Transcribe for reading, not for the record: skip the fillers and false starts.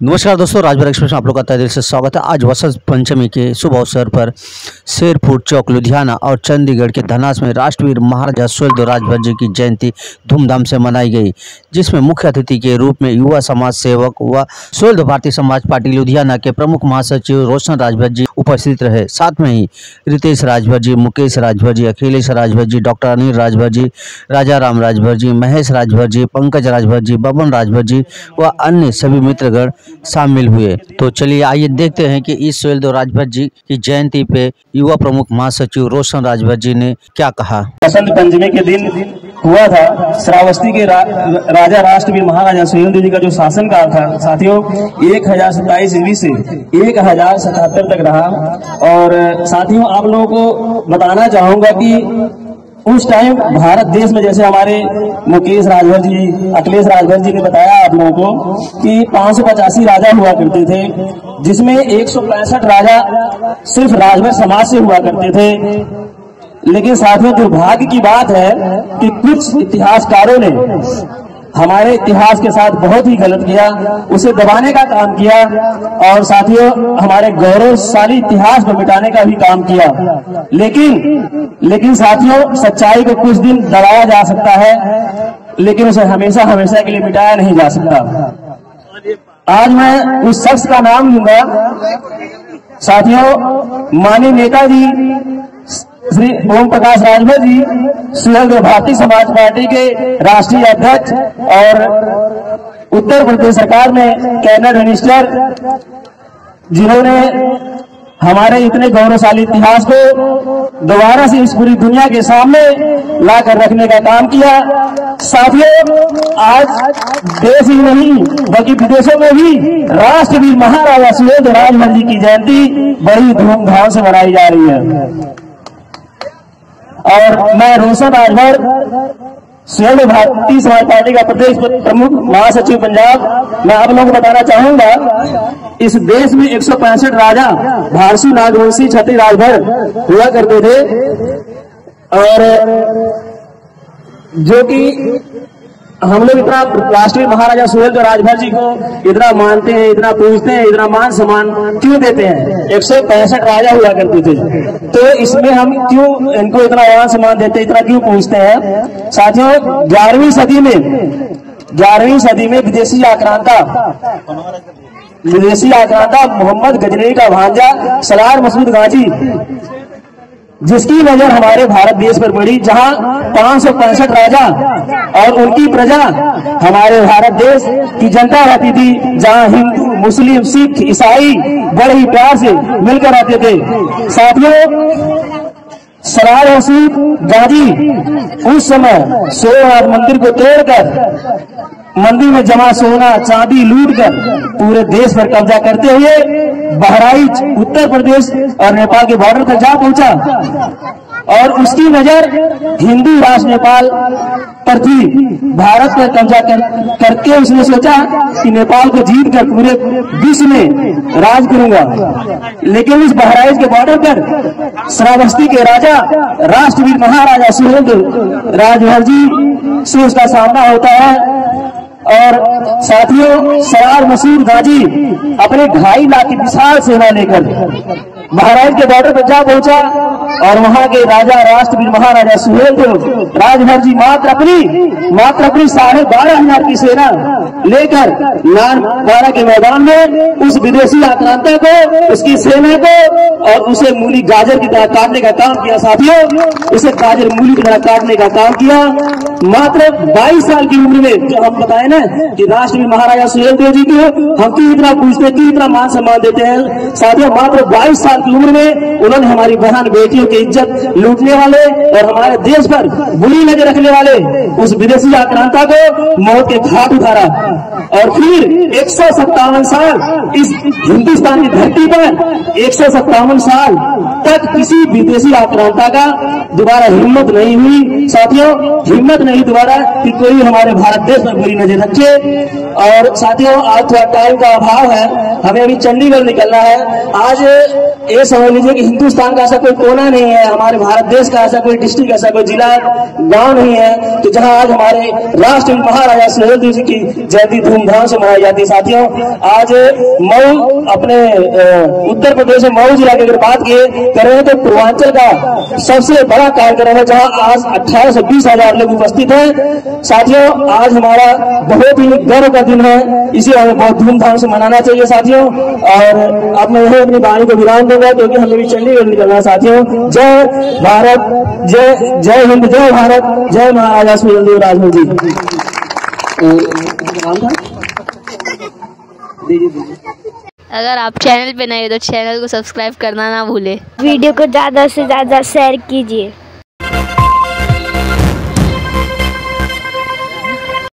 नमस्कार दोस्तों, राजभर एक्सप्रेस में आप लोग का तहे दिल से स्वागत है। आज वसंत पंचमी के शुभ अवसर पर शेरपुर चौक लुधियाना और चंडीगढ़ के धनास में राष्ट्रवीर महाराजा सुहेलदेव राजभर जी की जयंती धूमधाम से मनाई गई, जिसमें मुख्य अतिथि के रूप में युवा समाज सेवक व सुहेलदेव भारतीय समाज पार्टी लुधियाना के प्रमुख महासचिव रोशन राजभर जी उपस्थित रहे। साथ में ही रितेश राजभर जी, मुकेश राजभर जी, अखिलेश राजभर जी, डॉक्टर अनिल राजभर जी, राजा राम राजभर जी, महेश राजभर जी, पंकज राजभर जी, बबन राजभर जी व अन्य सभी मित्रगण शामिल हुए। तो चलिए आइए देखते हैं कि इस सुहेलदेव राजभर जी की जयंती पे युवा प्रमुख महासचिव रोशन राजभर जी ने क्या कहा। वसंत पंचमी के दिन हुआ था श्रावस्ती के राजा राष्ट्रवीर महाराजा सुहेलदेव जी का जो शासन काल था साथियों, 1027 ईस्वी से 1077 तक रहा। और साथियों, आप लोगों को बताना चाहूंगा कि उस टाइम भारत देश में, जैसे हमारे मुकेश राजभर जी, अखिलेश राजभर जी ने बताया आप लोगों को कि 585 राजा हुआ करते थे, जिसमें 165 राजा सिर्फ राजभर समाज से हुआ करते थे। लेकिन साथियों, दुर्भाग्य की बात है कि कुछ इतिहासकारों ने हमारे इतिहास के साथ बहुत ही गलत किया, उसे दबाने का काम किया और साथियों हमारे गौरवशाली इतिहास को मिटाने का भी काम किया। लेकिन साथियों, सच्चाई को कुछ दिन दबाया जा सकता है, लेकिन उसे हमेशा हमेशा के लिए मिटाया नहीं जा सकता। आज मैं उस शख्स का नाम लूंगा साथियों, माननीय नेताजी श्री ओम प्रकाश राजभर जी, सुहेलदेव भारतीय समाज पार्टी के राष्ट्रीय अध्यक्ष और उत्तर प्रदेश सरकार में कैबिनेट मिनिस्टर, जिन्होंने हमारे इतने गौरवशाली इतिहास को दोबारा से इस पूरी दुनिया के सामने लाकर रखने का काम किया। साथियों, आज देश ही नहीं बल्कि विदेशों में भी राष्ट्रवीर महाराजा सुहेलदेव राजभर जी की जयंती बड़ी धूमधाम से मनाई जा रही है। और मैं रोशन राजभर, सुहेलदेव भारतीय समाज पार्टी का प्रदेश प्रमुख महासचिव पंजाब, मैं आप लोगों को बताना चाहूंगा, इस देश में 165 राजा भारसी नागवंशी क्षत्रिय राजभर हुआ करते थे, और जो कि हम लोग इतना राष्ट्रीय महाराजा सुहेलदेव राजभर जी को इतना मानते हैं, इतना पूजते हैं, इतना मान सम्मान क्यों देते हैं। 165 राजा हुआ करते थे, तो इसमें हम क्यों इनको इतना मान सम्मान देते हैं, इतना क्यों पूजते हैं। साथियों, 11वीं सदी में विदेशी आक्रांता मोहम्मद गजनवी का भांजा सलार मसूद गाजी, जिसकी नजर हमारे भारत देश पर पड़ी, जहां 565 राजा और उनकी प्रजा हमारे भारत देश की जनता रहती थी, जहां हिंदू, मुस्लिम, सिख, ईसाई बड़े ही प्यार से मिलकर रहते थे। साथियों, सलार मसूद गाजी उस समय सोमनाथ मंदिर को तोड़कर मंदिर में जमा सोना चांदी लूटकर पूरे देश पर कब्जा करते हुए बहराइच, उत्तर प्रदेश और नेपाल के बॉर्डर तक जा पहुंचा, और उसकी नजर हिंदू राष्ट्र नेपाल पर थी। भारत पर कब्जा करके उसने सोचा कि नेपाल को जीत कर पूरे विश्व में राज करूंगा। लेकिन इस बहराइच के बॉर्डर पर श्रावस्ती के राजा राष्ट्रवीर महाराजा सुहेलदेव राजभर जी से उसका सामना होता है। और साथियों, सलार मसूद गाजी अपने 2.5 लाख की विशाल सेना लेकर बहराइच के बॉर्डर पर जा पहुंचा, और वहां के राजा राष्ट्रवीर महाराजा सुहेलदेव राजभर जी मात्र अपनी 12,500 की सेना लेकर नानद्वारा के मैदान में उस विदेशी आक्रांता को, उसकी सेना को और उसे मूली गाजर की तरह काटने का काम किया। साथियों, उसे गाजर मूली की तरह काटने का काम किया। मात्र 22 साल की उम्र में, जो हम बताए ना कि राष्ट्रवीर महाराजा सुहेलदेव जी को हम क्यों इतना पूछते हैं, क्यों इतना मान सम्मान देते हैं। साथियों, मात्र 22 साल की उम्र में उन्होंने हमारी बहन बेटियों की इज्जत लूटने वाले और हमारे देश पर बुरी नजर रखने वाले उस विदेशी आक्रांता को मौत के घाट उतारा, और फिर 157 साल इस हिंदुस्तान की धरती पर 157 साल तक किसी विदेशी आक्रांता का दोबारा हिम्मत नहीं हुई। साथियों, हिम्मत नहीं दोबारा कि कोई हमारे भारत देश पर बुरी नजर रखे। और साथियों, आज थोड़ा टाइम का अभाव है, हमें अभी चंडीगढ़ निकलना है। आज ये समझ लीजिए कि हिंदुस्तान का ऐसा कोई कोना नहीं है, हमारे भारत देश का ऐसा कोई डिस्ट्रिक्ट, ऐसा कोई जिला गांव नहीं है तो जहां आज हमारे राष्ट्र महाराजा सुहेलदेव जी की जयंती धूमधाम से मनाई जाती है। साथियों, आज मऊ अपने उत्तर प्रदेश में मऊ जिला की अगर बात करें तो पूर्वांचल का सबसे बड़ा कार्यक्रम है जहां आज 18 से 20 हजार लोग उपस्थित हैं। साथियों, आज हमारा बहुत ही गर्व का दिन है, इसे हमें बहुत धूमधाम से मनाना चाहिए साथियों। और अब मैं यही अपनी वाणी को विराम दूंगा क्योंकि हमें भी चंडीगढ़ निकलना है साथियों। जय भारत, जय हिंद, जय भारत, जय महाराजा सुहेलदेव राजभर जी। अगर आप चैनल पे नए हो तो चैनल को सब्सक्राइब करना ना भूले। वीडियो को ज़्यादा से ज़्यादा शेयर कीजिए।